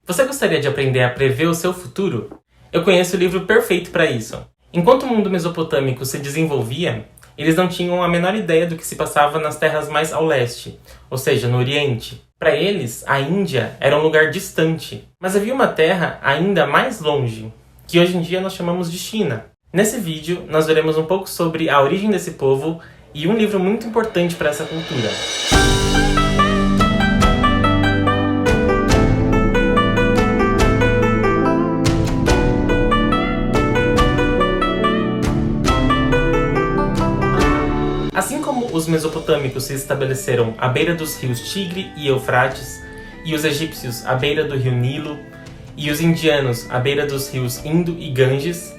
Você gostaria de aprender a prever o seu futuro? Eu conheço o livro perfeito para isso. Enquanto o mundo mesopotâmico se desenvolvia, eles não tinham a menor ideia do que se passava nas terras mais ao leste, ou seja, no Oriente. Para eles, a Índia era um lugar distante, mas havia uma terra ainda mais longe, que hoje em dia nós chamamos de China. Nesse vídeo, nós veremos um pouco sobre a origem desse povo e um livro muito importante para essa cultura. Assim como os mesopotâmicos se estabeleceram à beira dos rios Tigre e Eufrates, e os egípcios à beira do rio Nilo, e os indianos à beira dos rios Indo e Ganges,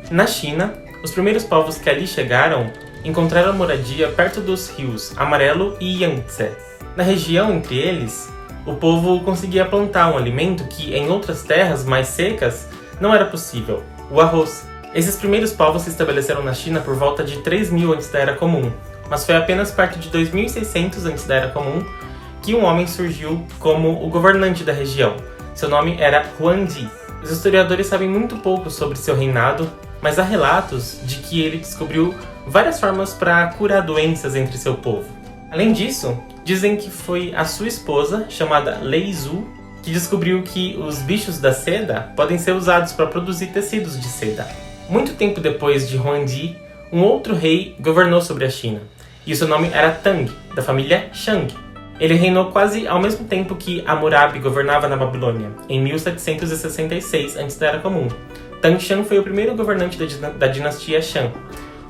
na China, os primeiros povos que ali chegaram encontraram moradia perto dos rios Amarelo e Yangtze. Na região entre eles, o povo conseguia plantar um alimento que, em outras terras mais secas, não era possível: o arroz. Esses primeiros povos se estabeleceram na China por volta de 3000 antes da Era Comum, mas foi apenas perto de 2600 antes da Era Comum que um homem surgiu como o governante da região. Seu nome era Huangdi. Os historiadores sabem muito pouco sobre seu reinado, mas há relatos de que ele descobriu várias formas para curar doenças entre seu povo. Além disso, dizem que foi a sua esposa, chamada Lei Zhu, que descobriu que os bichos da seda podem ser usados para produzir tecidos de seda. Muito tempo depois de Huangdi, um outro rei governou sobre a China, e seu nome era Tang, da família Shang. Ele reinou quase ao mesmo tempo que Hammurabi governava na Babilônia, em 1766 antes da Era Comum. Tang Xuan foi o primeiro governante da dinastia Shang.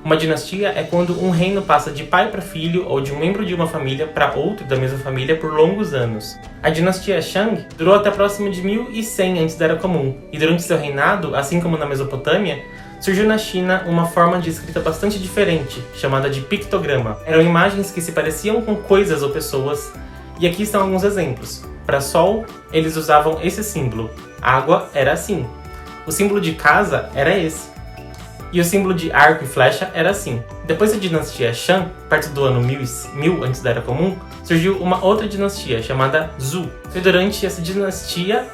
Uma dinastia é quando um reino passa de pai para filho ou de um membro de uma família para outro da mesma família por longos anos. A dinastia Shang durou até próximo de 1100 antes da Era Comum, e durante seu reinado, assim como na Mesopotâmia, surgiu na China uma forma de escrita bastante diferente, chamada de pictograma. Eram imagens que se pareciam com coisas ou pessoas, e aqui estão alguns exemplos. Para sol, eles usavam esse símbolo. Água era assim. O símbolo de casa era esse. E o símbolo de arco e flecha era assim. Depois da dinastia Shang, perto do ano 1000 antes da Era Comum, surgiu uma outra dinastia chamada Zhou. Foi durante essa dinastia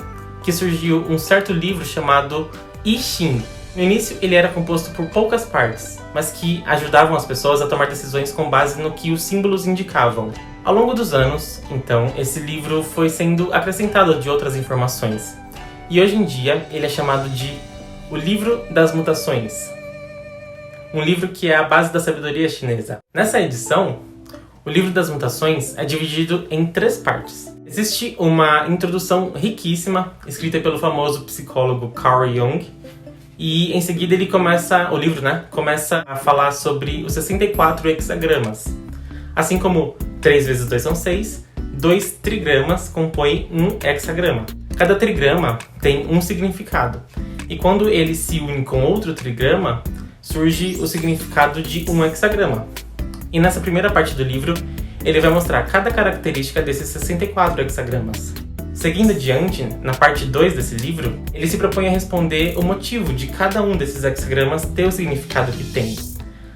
que surgiu um certo livro chamado I Ching. No início, ele era composto por poucas partes, mas que ajudavam as pessoas a tomar decisões com base no que os símbolos indicavam. Ao longo dos anos, então, esse livro foi sendo acrescentado de outras informações. E hoje em dia, ele é chamado de O Livro das Mutações. Um livro que é a base da sabedoria chinesa. Nessa edição, o Livro das Mutações é dividido em 3 partes. Existe uma introdução riquíssima, escrita pelo famoso psicólogo Carl Jung, e em seguida ele começa a falar sobre os 64 hexagramas. Assim como 3 vezes 2 são 6, 2 trigramas compõem um hexagrama. Cada trigrama tem um significado, e quando ele se une com outro trigrama, surge o significado de um hexagrama. E nessa primeira parte do livro, ele vai mostrar cada característica desses 64 hexagramas. Seguindo adiante, na parte 2 desse livro, ele se propõe a responder o motivo de cada um desses hexagramas ter o significado que tem,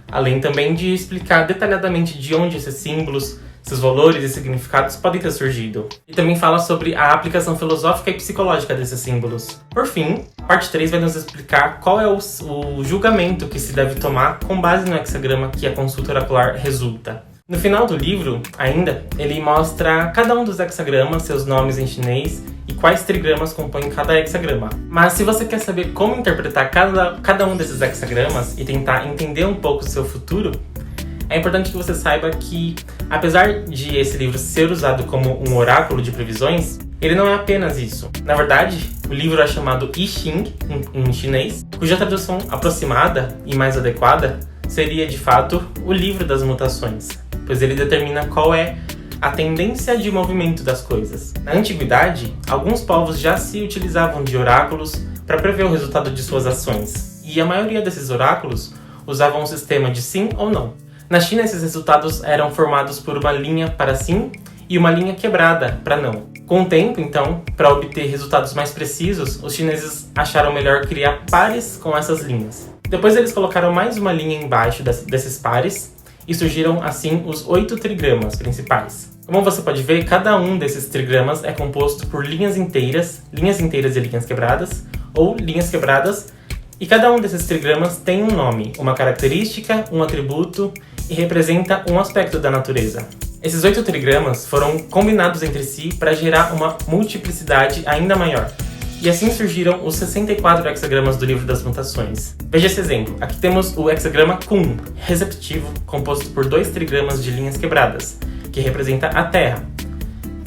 além também de explicar detalhadamente de onde esses símbolos, seus valores e significados podem ter surgido. E também fala sobre a aplicação filosófica e psicológica desses símbolos. Por fim, a parte 3 vai nos explicar qual é o julgamento que se deve tomar com base no hexagrama que a consulta oracular resulta. No final do livro, ainda, ele mostra cada um dos hexagramas, seus nomes em chinês e quais trigramas compõem cada hexagrama. Mas se você quer saber como interpretar cada um desses hexagramas e tentar entender um pouco o seu futuro, é importante que você saiba que, apesar de esse livro ser usado como um oráculo de previsões, ele não é apenas isso. Na verdade, o livro é chamado I Ching, em chinês, cuja tradução aproximada e mais adequada seria, de fato, o Livro das Mutações, pois ele determina qual é a tendência de movimento das coisas. Na antiguidade, alguns povos já se utilizavam de oráculos para prever o resultado de suas ações, e a maioria desses oráculos usavam um sistema de sim ou não. Na China, esses resultados eram formados por uma linha para sim e uma linha quebrada para não. Com o tempo, então, para obter resultados mais precisos, os chineses acharam melhor criar pares com essas linhas. Depois eles colocaram mais uma linha embaixo desses pares e surgiram assim os 8 trigramas principais. Como você pode ver, cada um desses trigramas é composto por linhas inteiras e linhas quebradas, ou linhas quebradas, e cada um desses trigramas tem um nome, uma característica, um atributo e representa um aspecto da natureza. Esses 8 trigramas foram combinados entre si para gerar uma multiplicidade ainda maior. E assim surgiram os 64 hexagramas do Livro das Mutações. Veja esse exemplo. Aqui temos o hexagrama Kun, receptivo, composto por 2 trigramas de linhas quebradas, que representa a Terra.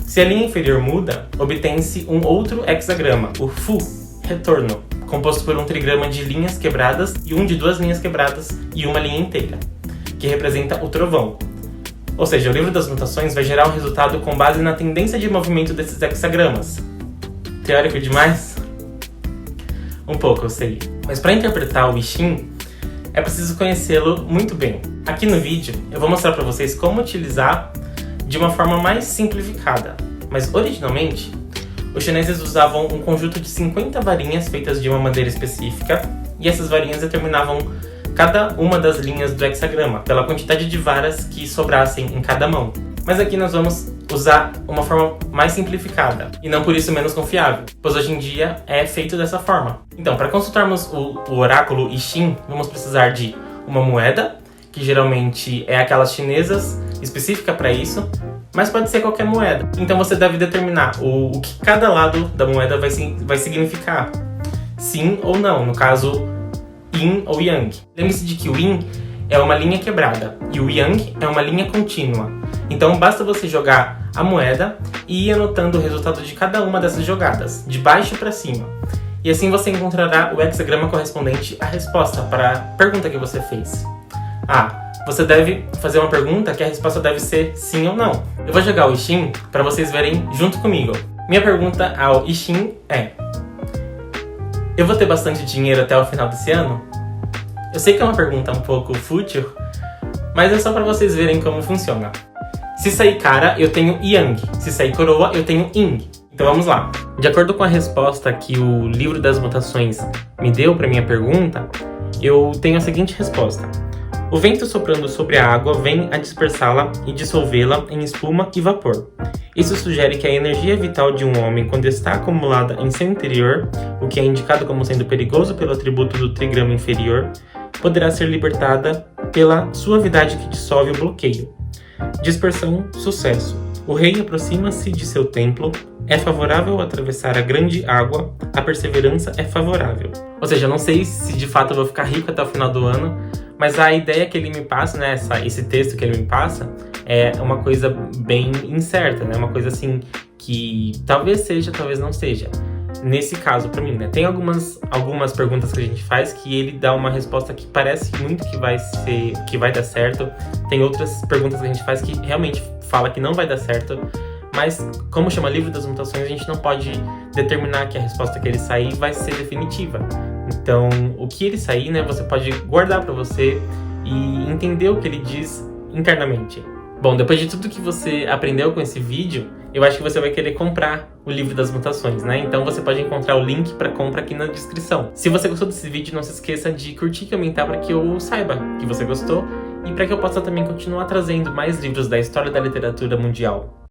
Se a linha inferior muda, obtém-se um outro hexagrama, o Fu, retorno, composto por um trigrama de linhas quebradas e um de 2 linhas quebradas e uma linha inteira, que representa o trovão. Ou seja, o Livro das Mutações vai gerar um resultado com base na tendência de movimento desses hexagramas. Teórico demais? Um pouco, eu sei. Mas para interpretar o I Ching, é preciso conhecê-lo muito bem. Aqui no vídeo, eu vou mostrar para vocês como utilizar de uma forma mais simplificada. Mas originalmente, os chineses usavam um conjunto de 50 varinhas feitas de uma madeira específica, e essas varinhas determinavam cada uma das linhas do hexagrama, pela quantidade de varas que sobrassem em cada mão. Mas aqui nós vamos usar uma forma mais simplificada, e não por isso menos confiável, pois hoje em dia é feito dessa forma. Então, para consultarmos o oráculo I Ching, vamos precisar de uma moeda, que geralmente é aquelas chinesas, específica para isso, mas pode ser qualquer moeda. Então você deve determinar o que cada lado da moeda vai significar. Sim ou não, no caso, Yin ou Yang. Lembre-se de que o Yin é uma linha quebrada e o Yang é uma linha contínua. Então basta você jogar a moeda e ir anotando o resultado de cada uma dessas jogadas, de baixo para cima. E assim você encontrará o hexagrama correspondente à resposta para a pergunta que você fez. Você deve fazer uma pergunta que a resposta deve ser sim ou não. Eu vou jogar o I Ching para vocês verem junto comigo. Minha pergunta ao I Ching é: eu vou ter bastante dinheiro até o final desse ano? Eu sei que é uma pergunta um pouco fútil, mas é só para vocês verem como funciona. Se sair cara, eu tenho Yang. Se sair coroa, eu tenho Ying. Então vamos lá. De acordo com a resposta que o Livro das Mutações me deu para minha pergunta, eu tenho a seguinte resposta: o vento soprando sobre a água vem a dispersá-la e dissolvê-la em espuma e vapor. Isso sugere que a energia vital de um homem, quando está acumulada em seu interior, o que é indicado como sendo perigoso pelo atributo do trigrama inferior, poderá ser libertada pela suavidade que dissolve o bloqueio. Dispersão, sucesso. O rei aproxima-se de seu templo, é favorável atravessar a grande água, a perseverança é favorável. Ou seja, eu não sei se de fato eu vou ficar rico até o final do ano, mas a ideia que ele me passa, né, esse texto que ele me passa, é uma coisa bem incerta, né, uma coisa assim que talvez seja, talvez não seja. Nesse caso, pra mim, né, tem algumas perguntas que a gente faz que ele dá uma resposta que parece muito que vai dar certo. Tem outras perguntas que a gente faz que realmente fala que não vai dar certo. Mas, como chama Livro das Mutações, a gente não pode determinar que a resposta que ele sair vai ser definitiva. Então, o que ele sair, né, você pode guardar para você e entender o que ele diz internamente. Bom, depois de tudo que você aprendeu com esse vídeo, eu acho que você vai querer comprar o Livro das Mutações, né? Então você pode encontrar o link para compra aqui na descrição. Se você gostou desse vídeo, não se esqueça de curtir e comentar para que eu saiba que você gostou e para que eu possa também continuar trazendo mais livros da história da literatura mundial.